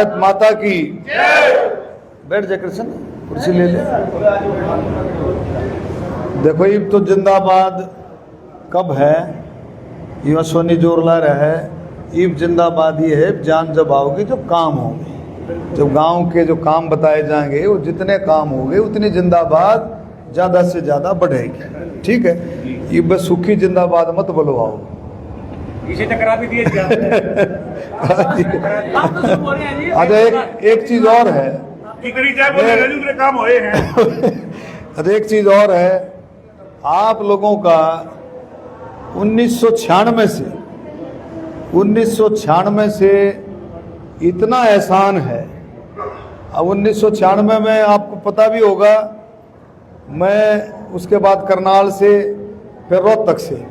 भारत माता की बैठ जा कृष्ण, कुर्सी ले ले। देखो ये तो जिंदाबाद कब है, ये सोनी जोर ला रहा है। ईब जिंदाबाद ये है जान जब आओगी जब काम होंगे, जब गांव के जो काम बताए जाएंगे वो जितने काम होंगे उतनी जिंदाबाद ज़्यादा से ज़्यादा बढ़ेगी। ठीक है, ये बस सुखी जिंदाबाद मत बुलवाओ, इसे टकरा भी दिए। अच्छा एक चीज और है, काम हुए हैं। अच्छा एक चीज और है, आप लोगों का 1996 से इतना एहसान है। अब 1996 में आपको पता भी होगा, मैं उसके बाद करनाल से फिर रोहतक से,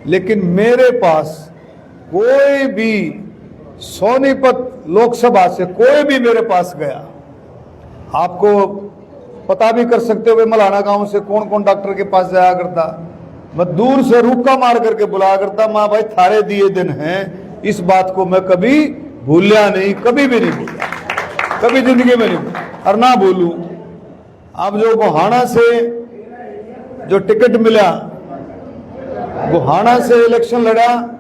लेकिन मेरे पास कोई भी सोनीपत लोकसभा से कोई भी मेरे पास गया, आपको पता भी कर सकते हो मलाना गांव से कौन कौन डॉक्टर के पास जाया करता, मैं दूर से रुक्का मार करके बुलाया करता, माँ भाई थारे दिए दिन हैं, इस बात को मैं कभी भूलिया नहीं, कभी भी नहीं भूला, कभी जिंदगी में नहीं भूला और ना भूलूं। अब जो गोहाना से जो टिकट मिला, गोहाना से इलेक्शन लड़ा,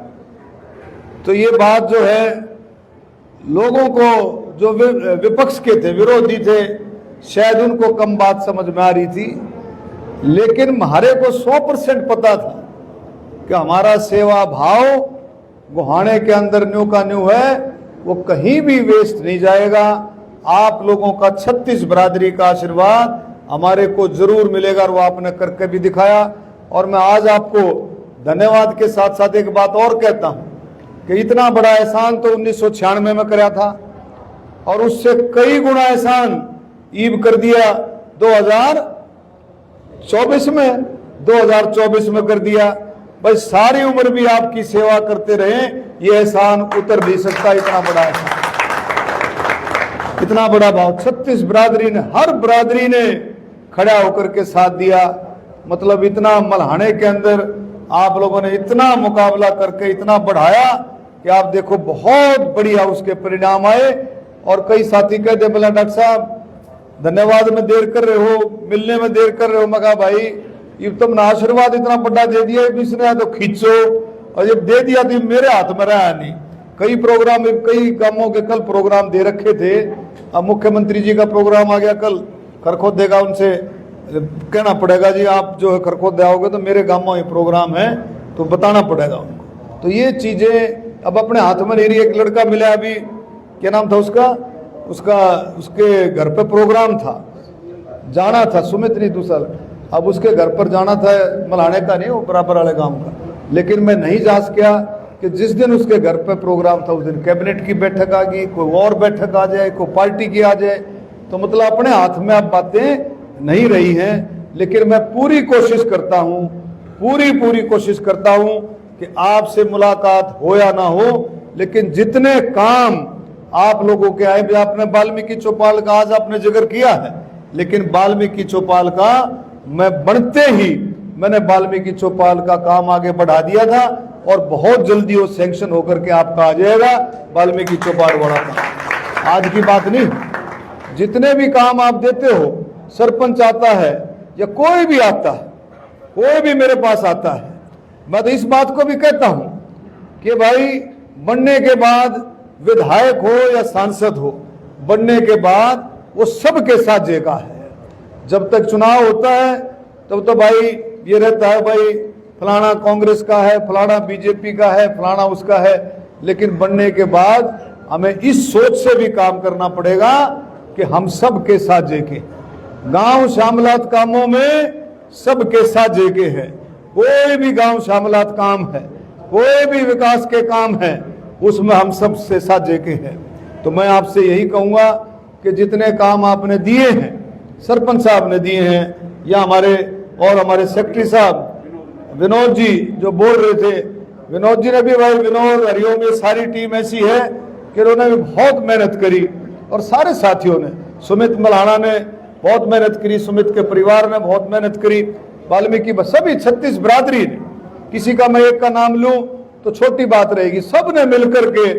तो ये बात जो है लोगों को जो विपक्ष के थे, विरोधी थे, शायद उनको कम बात समझ में आ रही थी, लेकिन हमारे को 100% पता था कि हमारा सेवा भाव गोहाने के अंदर न्यू का न्यू है, वो कहीं भी वेस्ट नहीं जाएगा। आप लोगों का 36 बरादरी का आशीर्वाद हमारे को जरूर मिलेगा और वो आपने करके भी दिखाया। और मैं आज आपको धन्यवाद के साथ साथ एक बात और कहता हूं कि इतना बड़ा एहसान तो 1996 में कराया था और उससे कई गुना एहसान ईब कर दिया 2024 में कर दिया। बस सारी उम्र भी आपकी सेवा करते रहे, ये एहसान उतर नहीं सकता। इतना बड़ा एहसान, इतना बड़ा भाव 36 बरादरी ने, हर बरादरी ने खड़ा होकर के साथ दिया। मतलब इतना मल्हाने के अंदर आप लोगों ने इतना मुकाबला करके इतना बढ़ाया कि आप देखो बहुत बढ़िया उसके परिणाम आए। और कई साथी कहते बोला डॉक्टर साहब धन्यवाद में देर कर रहे हो, मिलने में देर कर रहे हो। मैं कहा भाई ये तुमने आशीर्वाद इतना बड़ा दे दिया, इसने तो खींचो, और जब दे दिया तो मेरे हाथ में रहा नहीं। कई प्रोग्राम, कई कामों के कल प्रोग्राम दे रखे थे, अब मुख्यमंत्री जी का प्रोग्राम आ गया कल खरखोद देगा, उनसे कहना पड़ेगा जी आप जो है खरखोद आओगे तो मेरे गांव में प्रोग्राम है, तो बताना पड़ेगा उनको। तो ये चीजें अब अपने हाथ में नहीं रही। एक लड़का मिला अभी, क्या नाम था उसके घर पे प्रोग्राम था, जाना था, सुमित नहीं दूसरा, अब उसके घर पर जाना था, मल्हाने का नहीं, वो बराबर वाले गांव का, लेकिन मैं नहीं जा सका कि जिस दिन उसके घर पे प्रोग्राम था उस दिन कैबिनेट की बैठक आ गई, कोई और बैठक आ जाए, कोई पार्टी की आ जाए, तो मतलब अपने हाथ में अब बातें नहीं रही हैं। लेकिन मैं पूरी कोशिश करता हूं, पूरी कोशिश करता हूं कि आपसे मुलाकात हो या ना हो, लेकिन जितने काम आप लोगों के आए, आपने वाल्मीकि चौपाल का आज आपने जिक्र किया है, लेकिन वाल्मीकि चौपाल का मैं बनते ही मैंने वाल्मीकि चौपाल का काम आगे बढ़ा दिया था और बहुत जल्दी वो सैंक्शन होकर के आपका आ जाएगा वाल्मीकि चौपाल बड़ा काम। आज की बात नहीं, जितने भी काम आप देते हो, सरपंच आता है या कोई भी आता है, कोई भी मेरे पास आता है, मैं तो इस बात को भी कहता हूं कि भाई बनने के बाद विधायक हो या सांसद हो, बनने के बाद वो सबके साथ जगह है। जब तक चुनाव होता है तब तो भाई ये रहता है भाई फलाना कांग्रेस का है, फलाना बीजेपी का है, फलाना उसका है, लेकिन बनने के बाद हमें इस सोच से भी काम करना पड़ेगा कि हम सबके साथ जेके, गांव शामिलात कामों में सबके साथ जेके है। कोई भी गांव शामिलात काम है, कोई भी विकास के काम है, उसमें हम सबसे साथ जेके हैं। तो मैं आपसे यही कहूंगा कि जितने काम आपने दिए हैं, सरपंच साहब ने दिए हैं, या हमारे सेक्रेटरी साहब विनोद जी जो बोल रहे थे, विनोद जी ने भी, भाई विनोद हरिओम, ये सारी टीम ऐसी है कि उन्होंने भी बहुत मेहनत करी, और सारे साथियों ने, सुमित मल्हाना ने बहुत मेहनत करी, सुमित के परिवार ने बहुत मेहनत करी, वाल्मीकि सभी 36 बरादरी ने, किसी का मैं एक का नाम लूं तो छोटी बात रहेगी, सब ने मिलकर के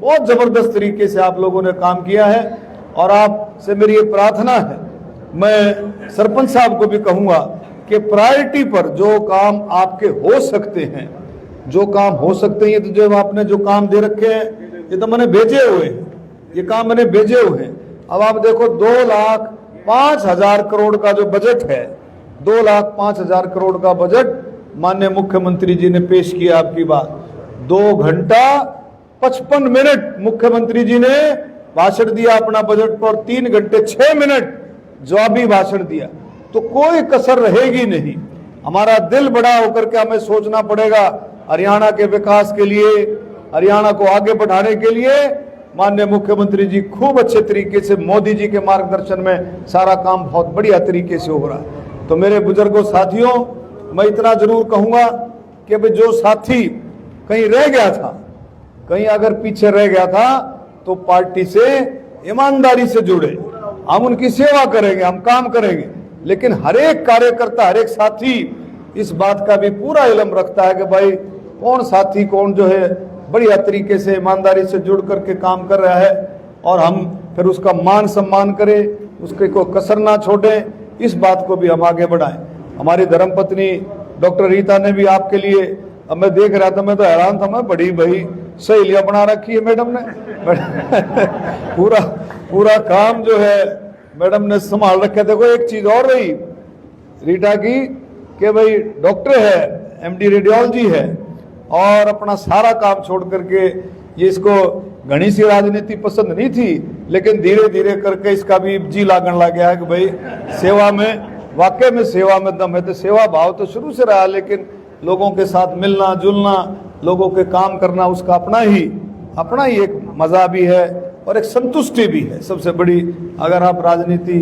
बहुत जबरदस्त तरीके से आप लोगों ने काम किया है। और आपसे मेरी ये प्रार्थना है, मैं सरपंच साहब को भी कहूंगा कि प्रायोरिटी पर जो काम आपके हो सकते हैं, जो काम हो सकते हैं, तो जो आपने जो काम दे रखे हैं ये तो मैंने भेजे हुए हैं, ये काम मैंने भेजे हुए हैं। अब आप देखो 2,05,000 करोड़ का जो बजट है, 2,05,000 करोड़ का बजट माननीय मुख्यमंत्री जी ने पेश किया। आपकी बात 2 घंटा 55 मिनट मुख्यमंत्री जी ने भाषण दिया अपना बजट पर, 3 घंटे 6 मिनट जवाबी भाषण दिया। तो कोई कसर रहेगी नहीं। हमारा दिल बड़ा होकर के हमें सोचना पड़ेगा हरियाणा के विकास के लिए, हरियाणा को आगे बढ़ाने के लिए। माननीय मुख्यमंत्री जी खूब अच्छे तरीके से मोदी जी के मार्गदर्शन में सारा काम बहुत बढ़िया तरीके से हो रहा है। तो मेरे बुजुर्गों साथियों, मैं इतना जरूर कहूंगा कि भाई जो साथी कहीं रह गया था, कहीं अगर पीछे रह गया था, तो पार्टी से ईमानदारी से जुड़े, हम उनकी सेवा करेंगे, हम काम करेंगे। लेकिन हर एक कार्यकर्ता, हर एक साथी इस बात का भी पूरा इल्म रखता है कि भाई कौन साथी कौन जो है बढ़िया तरीके से ईमानदारी से जुड़ करके काम कर रहा है, और हम फिर उसका मान सम्मान करें, उसके को कसर ना छोड़ें। इस बात को भी हम आगे बढ़ाएं। हमारी धर्मपत्नी डॉक्टर रीता ने भी आपके लिए, अब मैं देख रहा था, मैं तो हैरान था, मैं बड़ी भाई सहेलियां बना रखी है मैडम ने पूरा काम जो है मैडम ने संभाल रखा। देखो एक चीज और रही रीटा की कि भाई डॉक्टर है, एमडी रेडियोलॉजी है, और अपना सारा काम छोड़ करके, ये इसको घनी सी राजनीति पसंद नहीं थी, लेकिन धीरे धीरे करके इसका भी जी लागण लग गया है कि भाई सेवा में, वाकई में सेवा में दम है। तो सेवा भाव तो शुरू से रहा, लेकिन लोगों के साथ मिलना जुलना, लोगों के काम करना, उसका अपना ही एक मजा भी है और एक संतुष्टि भी है सबसे बड़ी। अगर आप राजनीति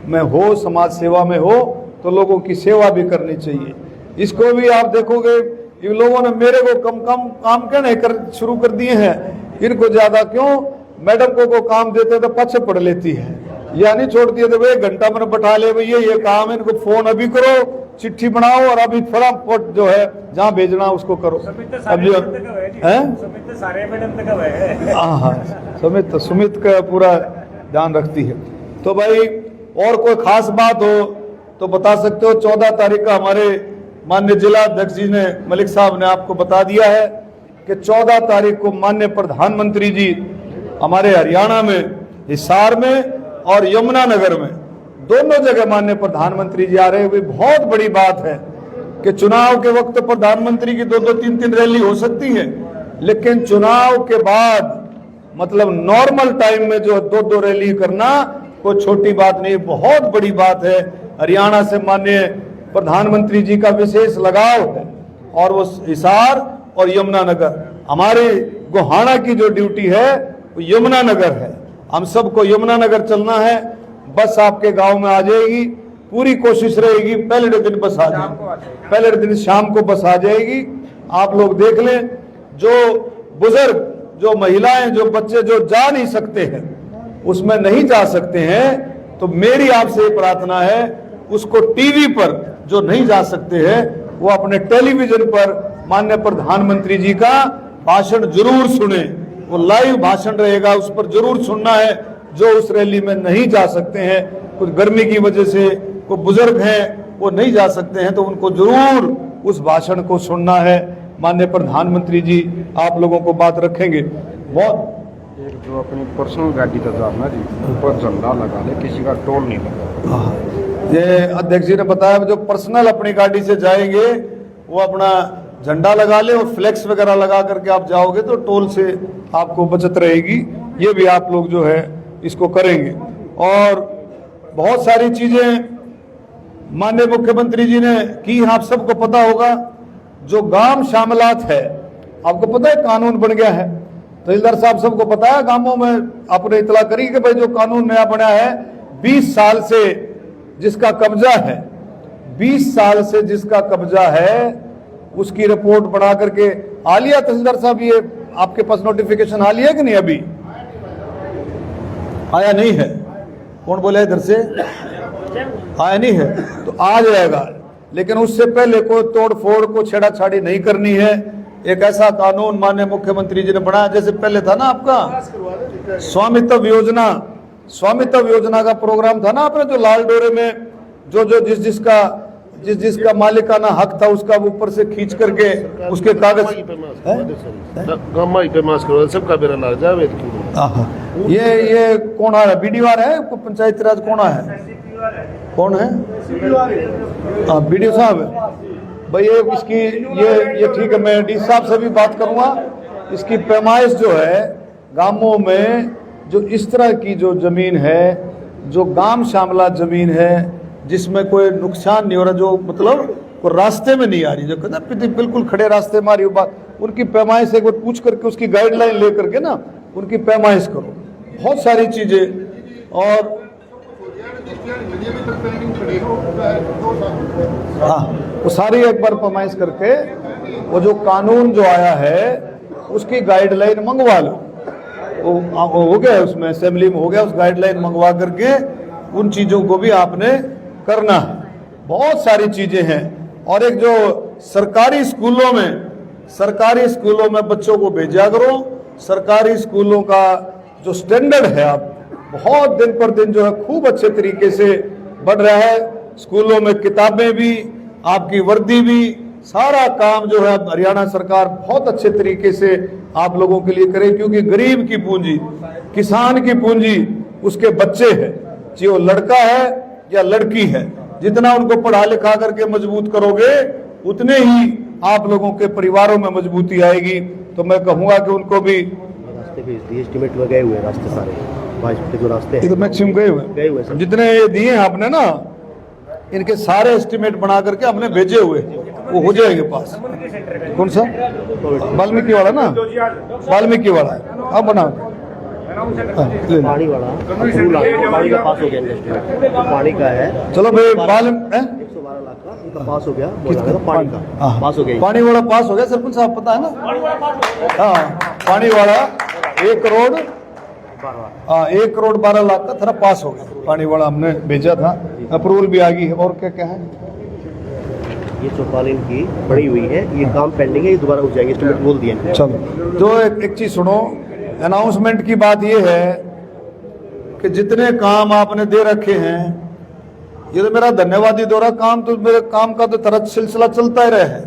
में हो, समाज सेवा में हो, तो लोगों की सेवा भी करनी चाहिए। इसको भी आप देखोगे, इन लोगों ने मेरे को कम काम क्यों नहीं शुरू कर दिए हैं, इनको ज्यादा क्यों। मैडम को काम देते तो पीछे पड़ लेती है, या नहीं छोड़ती है, तो भाई 1 घंटा मैंने बैठा ले, भैया ये काम है, इनको फोन अभी करो, चिट्ठी बनाओ, और अभी फटाफट जो है जहाँ भेजना उसको करो। सुमित का पूरा ध्यान रखती है। तो भाई और कोई खास बात हो तो बता सकते हो। 14 तारीख का हमारे माननीय जिला अध्यक्ष जी ने, मलिक साहब ने आपको बता दिया है कि 14 तारीख को माननीय प्रधानमंत्री जी हमारे हरियाणा में हिसार में और यमुनानगर में, दोनों जगह माननीय प्रधानमंत्री जी आ रहे हैं। बहुत बड़ी बात है कि चुनाव के वक्त प्रधानमंत्री की 2-2, 3-3 रैली हो सकती है, लेकिन चुनाव के बाद मतलब नॉर्मल टाइम में जो 2-2 रैली करना कोई छोटी बात नहीं, बहुत बड़ी बात है। हरियाणा से माननीय प्रधानमंत्री जी का विशेष लगाव है, और वो हिसार और यमुनानगर, हमारे गोहाना की जो ड्यूटी है वो यमुनानगर है। हम सबको यमुनानगर चलना है। बस आपके गांव में आ जाएगी, पूरी कोशिश रहेगी पहले दिन बस आ जाएगी, पहले दिन शाम को बस आ जाएगी। आप लोग देख लें, जो बुजुर्ग, जो महिलाएं, जो बच्चे जो जा नहीं सकते हैं, उसमें नहीं जा सकते हैं, तो मेरी आपसे प्रार्थना है, उसको टीवी पर जो नहीं जा सकते हैं, वो अपने टेलीविजन पर माननीय प्रधानमंत्री जी का भाषण जरूर सुने। वो लाइव भाषण रहेगा, उस पर जरूर सुनना है। जो उस रैली में नहीं जा सकते हैं, कुछ गर्मी की वजह से, कोई बुजुर्ग हैं वो नहीं जा सकते हैं, तो उनको जरूर उस भाषण को सुनना है। माननीय प्रधानमंत्री जी आप लोगों को बात रखेंगे। बहुत एक जो अपनी पर्सनल गाड़ी का जाना जी, ऊपर झंडा लगा ले, किसी का टोल नहीं लगा। ये अध्यक्ष जी ने बताया, जो पर्सनल अपनी गाड़ी से जाएंगे वो अपना झंडा लगा ले, और फ्लेक्स वगैरह लगा करके आप जाओगे तो टोल से आपको बचत रहेगी। ये भी आप लोग जो है इसको करेंगे। और बहुत सारी चीजें माननीय मुख्यमंत्री जी ने की, आप सबको पता होगा। जो गांव शामिलात है, आपको पता है कानून बन गया है, तहसीलदार साहब सबको पता है। गांवों में आपने इतला करी कि भाई जो कानून नया बना है, 20 साल से जिसका कब्जा है, 20 साल से जिसका कब्जा है, उसकी रिपोर्ट बना करके आ लिया तहसीलदार साहब। ये आपके पास नोटिफिकेशन आ लिया कि नहीं? अभी आया नहीं है। कौन बोला इधर से? आया नहीं है तो आ जाएगा, लेकिन उससे पहले कोई तोड़ फोड़ को छेड़ाछाड़ी नहीं करनी है। एक ऐसा कानून माननीय मुख्यमंत्री जी ने बनाया, जैसे पहले था ना आपका स्वामित्व योजना का प्रोग्राम था ना आपने, जो लाल डोरे में जो जिस जिसका मालिकाना हक था उसका ऊपर से खींच करके उसके कागज सबका बेरा लग जावे। ये कौन आ रहा है? बीडीओ आ रहा है? पंचायती राज कौन है? कौन है? बीडीओ साहब है भाई। ये इसकी ये ठीक है, मैं डी साहब से भी बात करूंगा। इसकी पैमाइश जो है गांवों में, जो इस तरह की जो जमीन है, जो गांव शामला जमीन है, जिसमें कोई नुकसान नहीं हो रहा, जो मतलब कोई रास्ते में नहीं आ रही, जो कहते बिल्कुल खड़े रास्ते में आ रही बात, उनकी पैमाइश एक बार पूछ करके उसकी गाइडलाइन ले करके ना उनकी पैमाइश करो। बहुत सारी चीजें और हाँ, वो सारी एक बार पैमाइश करके वो जो कानून जो आया है उसकी गाइडलाइन मंगवा लो। वो हो गया उसमें, असेंबली में हो गया, उस गाइडलाइन मंगवा करके उन चीजों को भी आपने करना है। बहुत सारी चीजें हैं। और एक जो सरकारी स्कूलों में बच्चों को भेजा करो। सरकारी स्कूलों का जो स्टैंडर्ड है आप बहुत दिन पर दिन जो है खूब अच्छे तरीके से बढ़ रहा है। स्कूलों में किताबें भी, आपकी वर्दी भी, सारा काम जो है हरियाणा सरकार बहुत अच्छे तरीके से आप लोगों के लिए करे, क्योंकि गरीब की पूंजी, किसान की पूंजी उसके बच्चे हैं, चाहे वो लड़का है या लड़की है। जितना उनको पढ़ा लिखा करके मजबूत करोगे उतने ही आप लोगों के परिवारों में मजबूती आएगी। तो मैं कहूंगा कि उनको भी रास्ते पे एस्टिमेट में गए हुए रास्ते सारे, भाजपा के जो रास्ते हैं तो मैक्सिमम गए हुए जितने ये दिए हैं आपने ना, इनके सारे एस्टिमेट बना करके हमने भेजे हुए, वो हो जाएंगे पास। कौन सा? वाल्मीकि वाला ना, वाल्मीकि वाला अब बना पानी वाला, पानी का पास हो गया एस्टिमेट, पानी का है। चलो भाई 112 लाख का उनका पास हो गया, पानी का पास हो गया, पानी वाला पास हो गया। सरपंच साहब पता है ना? हाँ, पानी वाला 1 करोड़ 12 लाख का था, पास हो गया। पानी वाला हमने भेजा था, अप्रूवल भी आ गई है। और क्या क्या है? ये चौपाल इनकी बड़ी हुई है, ये काम पेंडिंग है, ये दोबारा हो जाएंगे, एस्टिमेट बोल दिया। चलो, जो एक चीज सुनो, अनाउंसमेंट की बात ये है कि जितने काम आपने दे रखे हैं, ये तो मेरा धन्यवादी दौरा, काम तो मेरे काम का तो तरह सिलसिला चलता ही रहा है।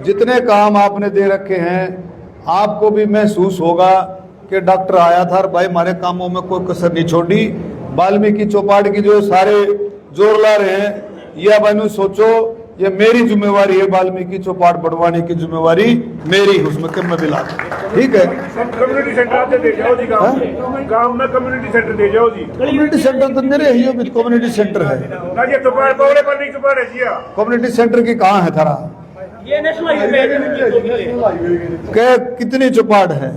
जितने काम आपने दे रखे हैं, आपको भी महसूस होगा कि डॉक्टर आया था और भाई हमारे कामों में कोई कसर नहीं छोड़ी। वाल्मीकि चौपाट की जो सारे जोर ला रहे हैं, यह बनु सोचो ये मेरी जिम्मेवारी है, वाल्मीकि चौपाट बढ़वाने की जिम्मेवारी मेरी, उसमें कम में मिला। ठीक है, कम्युनिटी सेंटर दे जाओ जी, गांव में कम्युनिटी सेंटर दे जाओ जी। कम्युनिटी सेंटर तो मेरे ही भी कम्युनिटी सेंटर है। ये चौपाट पौड़े पर नहीं, चौपाट है जी। कम्युनिटी सेंटर की कहाँ है थारा? ये नेशनल क्या कितनी चौपाट है?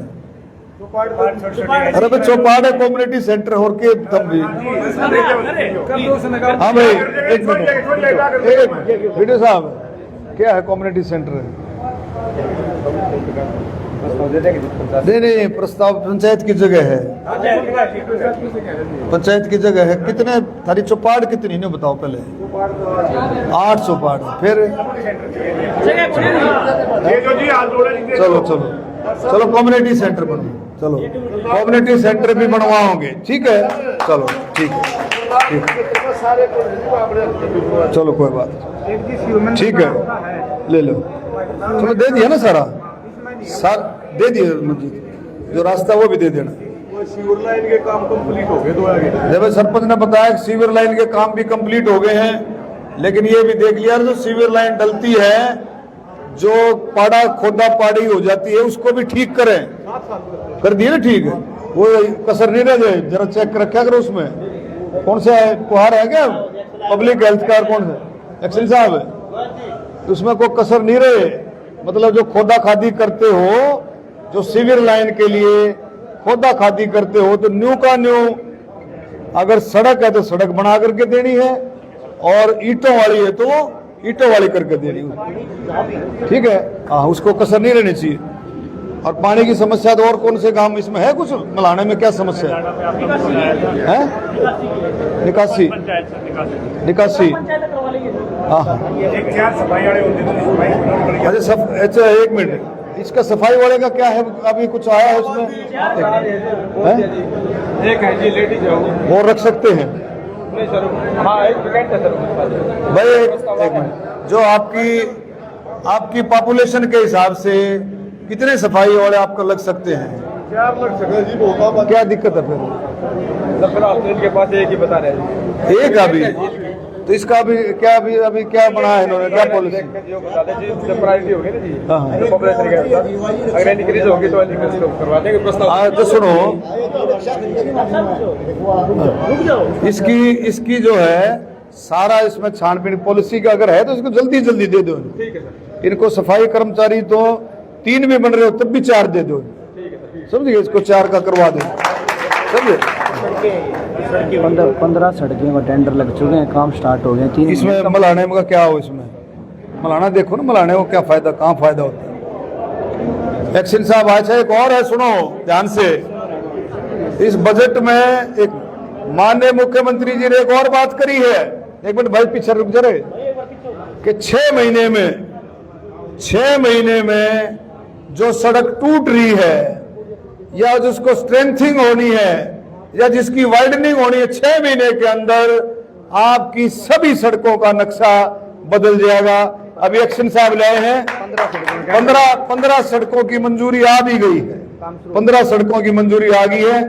अरे भाई चौपाट है कम्युनिटी सेंटर और के तब भी। हाँ भाई एक मिनट, वीडियो साहब क्या है कम्युनिटी सेंटर है? नहीं, प्रस्ताव पंचायत की जगह है, पंचायत की जगह है। कितने थारी चौपाट कितनी नहीं बताओ पहले? 8 चौपाट। फिर चलो कम्युनिटी सेंटर बनो, चलो कम्युनिटी सेंटर भी बनवाओगे, ठीक है? चलो ठीक है, चलो कोई बात, ठीक है, ले लो। चलो दे दिया ना सारा दे दिए, जो रास्ता वो भी दे देना। सीवर लाइन के काम कंप्लीट हो गए, जब सरपंच ने बताया सीवर लाइन के काम भी कंप्लीट हो गए हैं, लेकिन ये भी देख लिया जो सीवर लाइन डलती है, जो पाड़ा खोदा पाड़ी हो जाती है, उसको भी ठीक करें। कर दिए ना ठीक है, वो कसर नहीं रह जाए, जरा चेक रखा करो। उसमें कौन सा कुहार है क्या? पब्लिक हेल्थ कार्ड कौन सा एक्सेल साहब है, उसमें कोई कसर नहीं रहे। मतलब जो खोदा खादी करते हो, जो सिविल लाइन के लिए खोदा खादी करते हो, तो न्यू का न्यू, अगर सड़क है तो सड़क बना करके देनी है, और ईंटों वाली है तो ईंटों वाली करके देनी है, ठीक है? हाँ, उसको कसर नहीं रहनी चाहिए। और पानी की समस्या तो और कौन से काम इसमें है? कुछ मलाने में क्या समस्या है? निकासी हाँ, अच्छा सब, अच्छा एक मिनट, इसका सफाई वाले का क्या है, अभी कुछ आया है उसमें? एक है जी लेडीज है वो रख सकते हैं नहीं सर। हाँ एक सेकंड है सर भाई, एक मिनट। जो आपकी पॉपुलेशन के हिसाब से कितने सफाई वाले आपको लग सकते हैं? 4 लग सकते हैं जी, बहुत क्या दिक्कत है फिर? फिलहाल इनके पास एक ही बता रहे हैं एक अभी, तो इसका अभी क्या बना है इन्होंने, क्या पॉलिसी? जो बता दें जी, जब प्रायोरिटी होगी ना जी हाँ। पॉपुलेशन के अनुसार अगर इंक्रीज होगी तो इंक्रीज करवा देंगे प्रस्ताव। तो सुनो, इसकी जो है सारा इसमें छानबीन पॉलिसी का अगर है तो इसको जल्दी जल्दी दे दो। ठीक है सर। इनको सफाई कर्मचारी तो 3 भी बन रहे हो तब भी 4 दे दो, समझिए, इसको 4 का करवा दो, समझे? 15 सड़कें का टेंडर लग चुके हैं, काम स्टार्ट हो गए। 3 इसमें मलाने का क्या हो, इसमें मलाना देखो ना, मलाने को क्या फायदा, कहाँ फायदा होता है? एक्शन साहब अच्छा एक और है, सुनो ध्यान से। इस बजट में एक माननीय मुख्यमंत्री जी ने एक और बात करी है, एक मिनट भाई पीछे रुक जा रहे, कि 6 महीने में जो सड़क टूट रही है या जिसको स्ट्रेंथिंग होनी है या जिसकी वाइडनिंग होनी है, 6 महीने के अंदर आपकी सभी सड़कों का नक्शा बदल जाएगा। अभी एक्शन साहब लाए हैं 15 सड़कों की मंजूरी आ भी गई है, 15 सड़कों की मंजूरी आ गई है।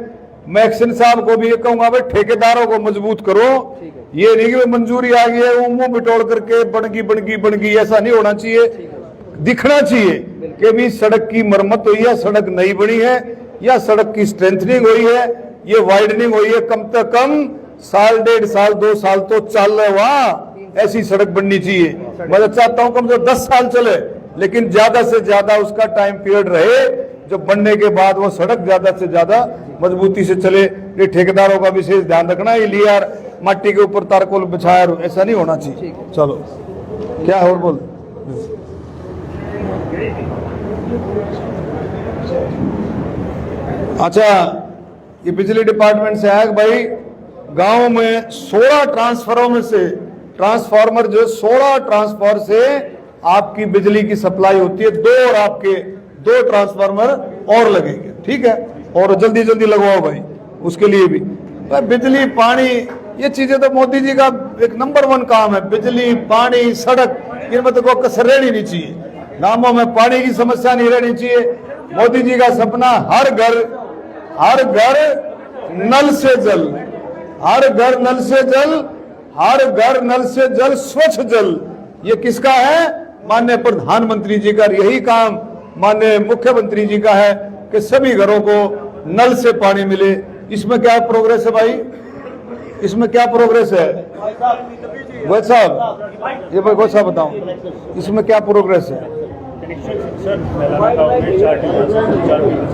मैं एक्शन साहब को भी ये कहूंगा भाई ठेकेदारों को मजबूत करो, ये नहीं कि मंजूरी आ गई है वो मुंह बिटोड़ करके बन गई, ऐसा नहीं होना चाहिए। दिखना चाहिए कि भी सड़क की मरम्मत हुई है, सड़क नई बनी है या सड़क की स्ट्रेंथनिंग हुई है, ये वाइडनिंग हुई है, कम से कम साल 1.5 साल 2 साल तो चल रहे, वहां ऐसी सड़क बननी चाहिए। मैं तो चाहता हूं कम से कम 10 साल चले, लेकिन ज्यादा से ज्यादा उसका टाइम पीरियड रहे, जो बनने के बाद वो सड़क ज्यादा से ज्यादा मजबूती से चले। ये ठेकेदारों का विशेष ध्यान रखना है, ये यार मट्टी के ऊपर तारकोल बिछाया, ऐसा नहीं होना चाहिए। चलो क्या और बोल, अच्छा ये बिजली डिपार्टमेंट से आया कि भाई गांव में 16 ट्रांसफार्मर जो 16 ट्रांसफार्मर से आपकी बिजली की सप्लाई होती है, 2 और आपके 2 ट्रांसफार्मर और लगेंगे, ठीक है? और जल्दी जल्दी लगवाओ भाई, उसके लिए भी भाई बिजली पानी ये चीजें तो मोदी जी का एक नंबर 1 काम है। बिजली पानी सड़क इनमें तो कोई कसर रहनी नहीं चाहिए, गांवों में पानी की समस्या नहीं रहनी चाहिए। मोदी जी का सपना हर घर नल से जल, हर घर नल से जल, हर घर नल से जल, स्वच्छ जल, ये किसका है? माननीय प्रधानमंत्री जी का। यही काम माननीय मुख्यमंत्री जी का है कि सभी घरों को नल से पानी मिले। इसमें क्या प्रोग्रेस है भाई, इसमें क्या प्रोग्रेस है? गोयल साहब, ये भाई गोयल साहब बताओ, इसमें क्या प्रोग्रेस है? सर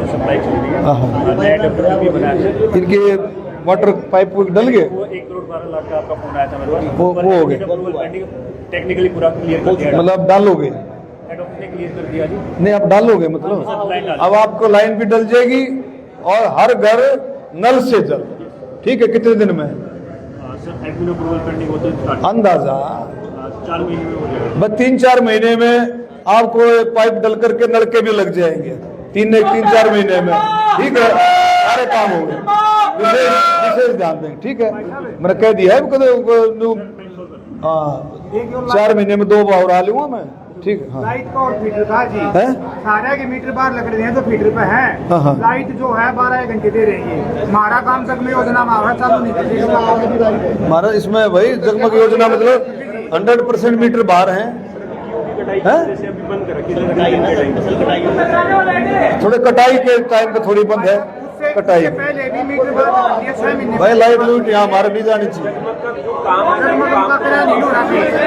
सप्लाई चल रही है, भी बना है। इनके वाटर पाइप डल गए, वो 1 करोड़ 12 लाख का आपका फोन आया था मेरे पास, वो हो गए, टेक्निकली पूरा क्लियर कर दिया, मतलब डालोगे? हेड ऑफिस ने क्लियर कर दिया जी। नहीं अब डालोगे, मतलब अब आपको लाइन भी डल जाएगी और हर घर नल से जल, ठीक है? कितने दिन में सर एडमिन अप्रूवल पेंडिंग होते हैं, अंदाजा 4 महीने में हो जाएगा। बस 3-4 महीने में आपको पाइप डल करके नलके भी लग जाएंगे, 3-4 महीने में, ठीक है? सारे काम होंगे, विशेष ध्यान दें, ठीक है? मैंने कह दिया है, हाँ 4 महीने में 2 बार आ लूंगा मैं, ठीक है? हाँ लाइट का और फीडर का जी है, सारे के मीटर बाहर लग रहे हैं तो फीडर पे है। हाँ। लाइट जो है 12 घंटे दे रही है। हमारा काम तक में योजना हमारा चालू नहीं कर हमारा इसमें भाई जगमग योजना मतलब 100% मीटर बाहर हैं, थोड़े कटाई के टाइम पे थोड़ी बंद है, कटाई पहले भी मीटर बाहर 6 महीने भाई लाइट लूट यहाँ हमारे नहीं जानी चाहिए। नहीं होना चाहिए।